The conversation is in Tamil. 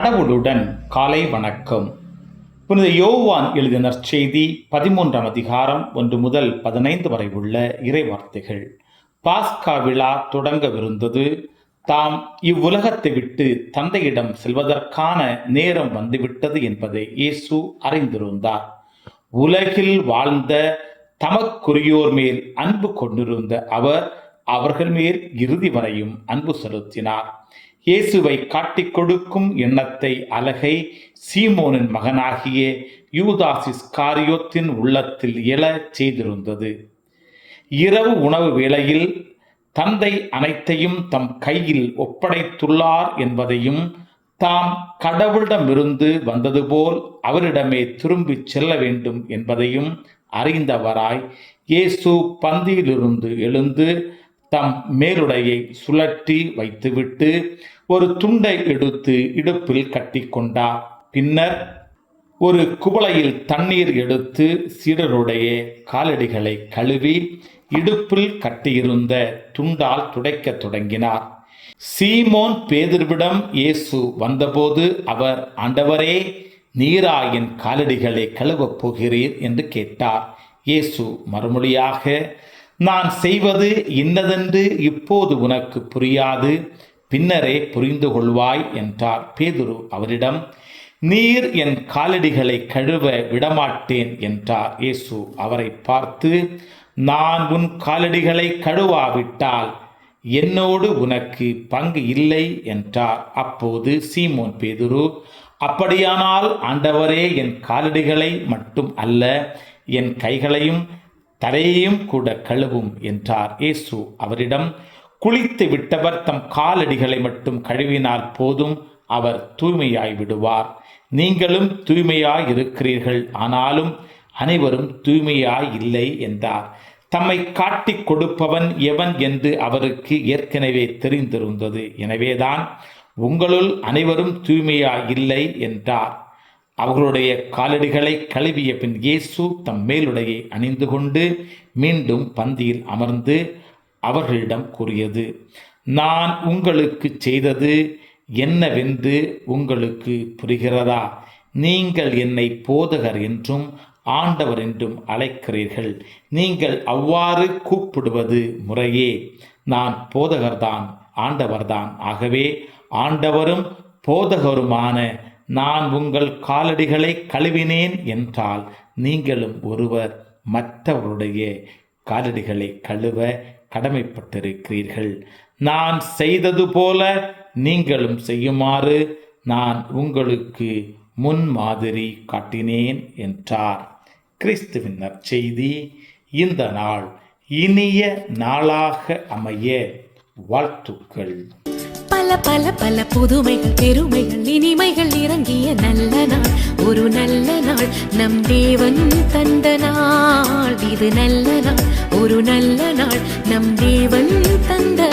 கடவுளுடன் காலை வணக்கம். புனித யோவான் எழுதிய நற்செய்தி 13ஆம் அதிகாரம் 1 முதல் 15 வரை உள்ள இறைவார்த்தைகள். பாஸ்கா விழா தொடங்கவிருந்தது. தாம் இவ்வுலகத்தை விட்டு தந்தையிடம் செல்வதற்கான நேரம் வந்துவிட்டது என்பதை இயேசு அறிந்திருந்தார். உலகில் வாழ்ந்த தமக்குரியோர் மேல் அன்பு கொண்டிருந்த அவர் அவர்கள் மேல் இறுதி வரையும் அன்பு செலுத்தினார். இயேசுவை காட்டிக் கொடுக்கும் எண்ணத்தை அலகை சீமோனின் மகனாகிய யூதாஸ் இஸ்காரியோத்தின் உள்ளத்தில் எழச் செய்திருந்தது. இரவு உணவு வேளையில் தந்தை அனைத்தையும் தம் கையில் ஒப்படைத்துள்ளார் என்பதையும், தாம் கடவுளிடமிருந்து வந்தது போல் அவரிடமே திரும்பிச் செல்ல வேண்டும் என்பதையும் அறிந்தவராய் இயேசு பந்தியிலிருந்து எழுந்து தம் மேலுடையை சுழற்றி வைத்துவிட்டு ஒரு துண்டை எடுத்து இடுப்பில் கட்டிக்கொண்டார். பின்னர் ஒரு குவளையில் தண்ணீர் எடுத்து சீடருடைய காலடிகளை கழுவி இடுப்பில் கட்டியிருந்த துண்டால் துடைக்கத் தொடங்கினார். சீமோன் பேதுருவிடம் இயேசு வந்தபோது அவர், ஆண்டவரே, நீரா என் காலடிகளை கழுவப் போகிறீர் என்று கேட்டார். இயேசு மறுமொழியாக, நான் செய்வது இன்னதென்று இப்போது உனக்கு புரியாது, பின்னரே புரிந்து கொள்வாய் என்றார். பேதுரு அவரிடம், நீர் என் காலடிகளை கழுவ விடமாட்டேன் என்றார். இயேசு அவரை பார்த்து, நான் உன் காலடிகளை கழுவாவிட்டால் என்னோடு உனக்கு பங்கு இல்லை என்றார். அப்போது சீமோன் பேதுரு, அப்படியானால் ஆண்டவரே, என் காலடிகளை மட்டும் அல்ல, என் கைகளையும் தலையையும் கூட கழுவும் என்றார். இயேசு அவரிடம், குளித்து விட்டவர் தம் காலடிகளை மட்டும் கழுவினால் போதும், அவர் தூய்மையாய் விடுவார். நீங்களும் தூய்மையாய் இருக்கிறீர்கள், ஆனாலும் அனைவரும் தூய்மையாய் இல்லை என்றார். தம்மை காட்டிக் கொடுப்பவன் எவன் என்று அவருக்கு ஏற்கனவே தெரிந்திருந்தது. எனவேதான் உங்களுள் அனைவரும் தூய்மையாய் இல்லை என்றார். அவர்களுடைய காலடிகளை கழுவிய பின் இயேசு தம் மேலுடையை அணிந்து கொண்டு மீண்டும் பந்தியில் அமர்ந்து அவர்களிடம் கூறியது, நான் உங்களுக்கு செய்தது என்னவென்று உங்களுக்கு புரிகிறதா? நீங்கள் என்னை போதகர் என்றும் ஆண்டவர் என்றும் அழைக்கிறீர்கள். நீங்கள் அவ்வாறு கூப்பிடுவது முறையே. நான் போதகர்தான், ஆண்டவர்தான். ஆகவே ஆண்டவரும் போதகருமான நான் உங்கள் காலடிகளை கழுவினேன் என்றால் நீங்களும் ஒருவர் மற்றவருடைய காலடிகளை கழுவ கடமைப்பட்டிருக்கிறீர்கள். நான் செய்தது போல நீங்களும் செய்யுமாறு நான் உங்களுக்கு முன்மாதிரி காட்டினேன் என்றார். கிறிஸ்துவின் நற்செய்தி. இந்த நாள் இனிய நாளாக அமைய வாழ்த்துக்கள். பல பல பல புதுமைகள், பெருமைகள், இனிமைகள் இறங்கிய நல்ல நாள், ஒரு நல்ல நாள், நம் தேவன் தந்த நாள். இது நல்ல நாள், ஒரு நல்ல நாள், நம் தேவன் தந்த